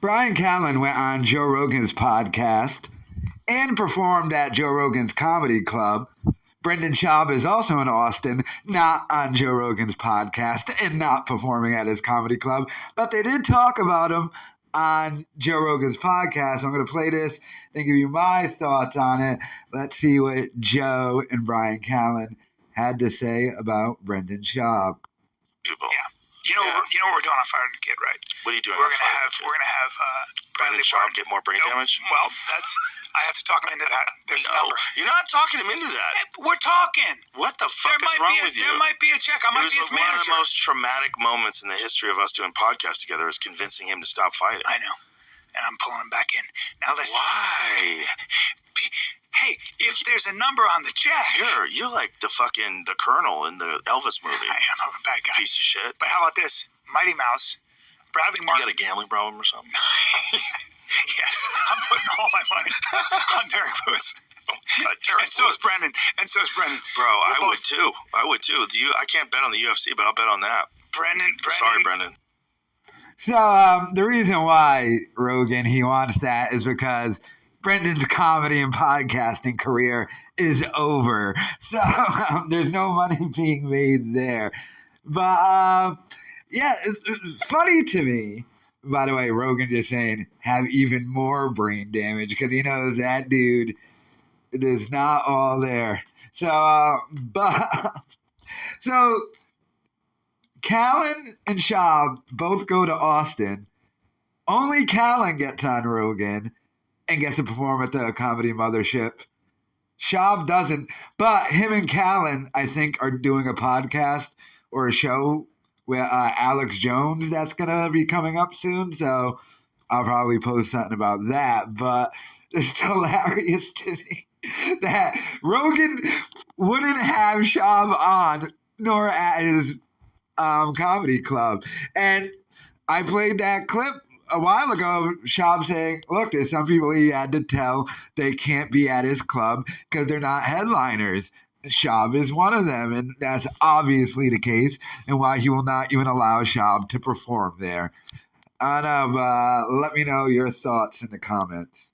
Bryan Callen went on Joe Rogan's podcast and performed at Joe Rogan's Comedy Club. Brendan Schaub is also in Austin, not on Joe Rogan's podcast and not performing at his comedy club, but they did talk about him on Joe Rogan's podcast. I'm going to play this and give you my thoughts on it. Let's see what Joe and Bryan Callen had to say about Brendan Schaub. People. Yeah. You know what we're doing on Fire and Kid, right? What are you doing? We're gonna have Brendan Schaub get more brain damage. Well, I have to talk him into that. There's a number. You're not talking him into that. We're talking. What the fuck is wrong with you? There might be a check. I might be his manager. One of the most traumatic moments in the history of us doing podcasts together is convincing him to stop fighting. I know, and I'm pulling him back in. Now listen. Why? Hey, if there's a number on the check. You're like the Colonel in the Elvis movie. I am. I'm a bad guy. Piece of shit. But how about this? Mighty Mouse, Bradley Martin. You got a gambling problem or something? Yes. I'm putting all my money on Derek Lewis. And so is Brendan. Bro, I would too. I can't bet on the UFC, but I'll bet on that. Brendan. Sorry, Brendan. So the reason why Rogan, he wants that is because Brendan's comedy and podcasting career is over. So there's no money being made there. But, yeah, it's funny to me, by the way, Rogan just saying have even more brain damage because he knows that dude is not all there. So, so Callen and Schaub both go to Austin. Only Callen gets on Rogan and gets to perform at the Comedy Mothership. Schaub doesn't, but him and Callen, I think, are doing a podcast or a show with Alex Jones that's going to be coming up soon, so I'll probably post something about that, but it's hilarious to me that Rogan wouldn't have Schaub on, nor at his comedy club. And I played that clip a while ago, Schaub saying, look, there's some people he had to tell they can't be at his club because they're not headliners. Schaub is one of them, and that's obviously the case, and why he will not even allow Schaub to perform there. Let me know your thoughts in the comments.